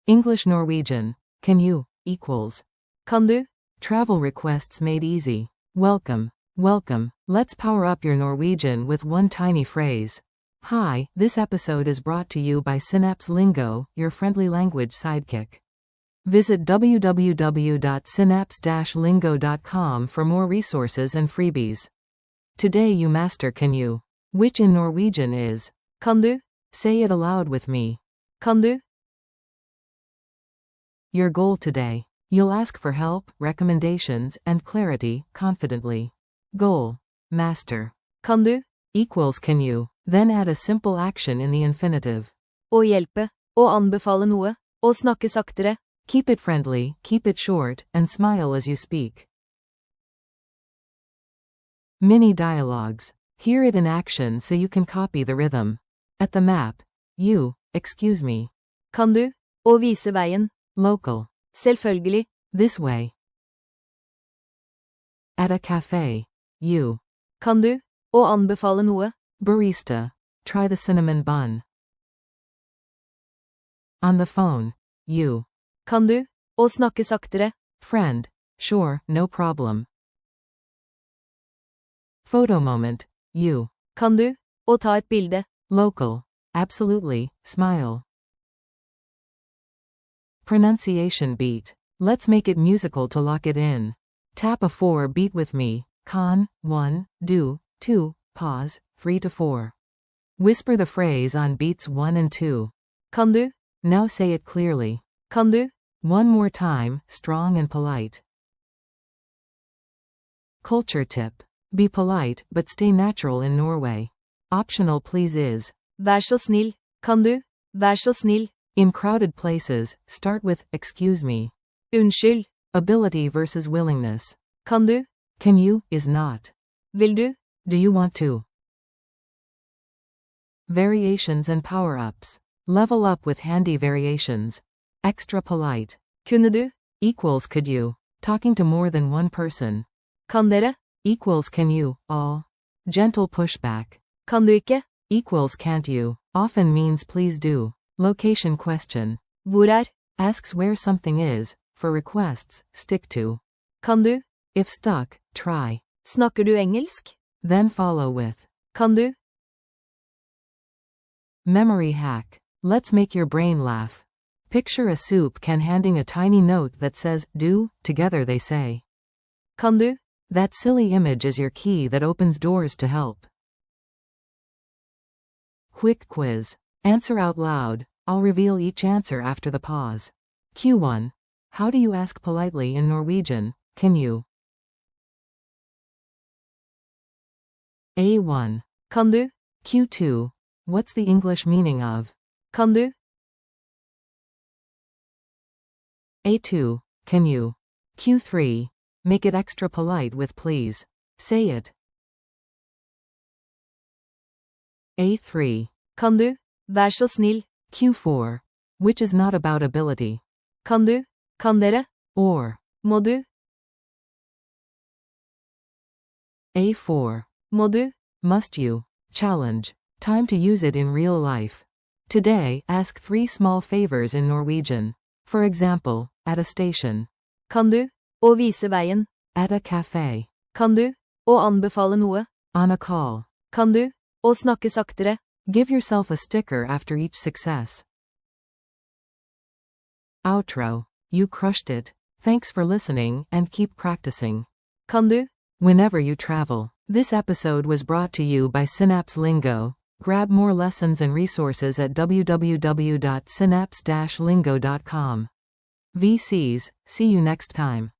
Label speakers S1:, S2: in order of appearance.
S1: English Norwegian. Can you equals.
S2: Kan du?
S1: Travel requests made easy. Welcome. Welcome. Let's power up your Norwegian with one tiny phrase. Hi, this episode is brought to you by Synapse Lingo, your friendly language sidekick. Visit www.synapse-lingo.com for more resources and freebies. Today you master can you, which in Norwegian is.
S2: Kan du?
S1: Say it aloud with me.
S2: Kan du?
S1: Your goal today. You'll ask for help, recommendations, and clarity, confidently. Goal. Master.
S2: Kan du?
S1: Equals can you. Then add a simple action in the infinitive.
S2: Å hjelpe. Å anbefale noe. Å snakke saktere.
S1: Keep it friendly, keep it short, and smile as you speak. Mini dialogues. Hear it in action so you can copy the rhythm. At the map. You, excuse me.
S2: Kan du? Å vise veien.
S1: Local.
S2: Selvfølgelig.
S1: This way. At a cafe. You.
S2: Kan du? Å anbefale noe.
S1: Barista. Try the cinnamon bun. On the phone. You.
S2: Kan du? Å snakke saktere.
S1: Friend. Sure, no problem. Photo moment. You.
S2: Kan du? Å ta et bilde.
S1: Local. Absolutely, smile. Pronunciation beat. Let's make it musical to lock it in. Tap a 4 beat with me. Con, 1, do, 2, pause, 3 to 4. Whisper the phrase on beats 1 and 2.
S2: Kan du?
S1: Now say it clearly.
S2: Kan du?
S1: One more time, strong and polite. Culture tip. Be polite, but stay natural in Norway. Optional please is.
S2: Vær så snill. Kan du? Vær så snill.
S1: In crowded places, start with, excuse me.
S2: Unnskyld.
S1: Ability versus willingness.
S2: Kan du?
S1: Can you, is not.
S2: Vil du?
S1: Do you want to? Variations and power-ups. Level up with handy variations. Extra polite.
S2: Kunne du?
S1: Equals could you. Talking to more than one person.
S2: Kan dere?
S1: Equals can you, all. Gentle pushback.
S2: Kan du ikke?
S1: Equals can't you. Often means please do. Location question.
S2: Hvor er?
S1: Asks where something is. For requests, stick to.
S2: Kan du?
S1: If stuck, try.
S2: Snakker du engelsk?
S1: Then follow with.
S2: Kan du?
S1: Memory hack. Let's make your brain laugh. Picture a soup can handing a tiny note that says, do, together they say.
S2: Kan du?
S1: That silly image is your key that opens doors to help. Quick quiz. Answer out loud. I'll reveal each answer after the pause. Q1. How do you ask politely in Norwegian? Can you? A1.
S2: Kan du?
S1: Q2. What's the English meaning of?
S2: Kan du?
S1: A2. Can you? Q3. Make it extra polite with please. Say it. A3.
S2: Kan du? Vær så snill.
S1: Q4. Which is not about ability.
S2: Kan du? Kan dere?
S1: Or.
S2: Må du?
S1: A4.
S2: Må du?
S1: Must you? Challenge. Time to use it in real life. Today, ask 3 small favors in Norwegian. For example, at a station.
S2: Kan du? Å vise veien.
S1: At a cafe.
S2: Kan du? Å anbefale noe.
S1: On a call.
S2: Kan du? Å snakke saktere.
S1: Give yourself a sticker after each success. Outro. You crushed it. Thanks for listening and keep practicing.
S2: Kan du?
S1: Whenever you travel. This episode was brought to you by Synapse Lingo. Grab more lessons and resources at www.synapse-lingo.com. VCs, see you next time.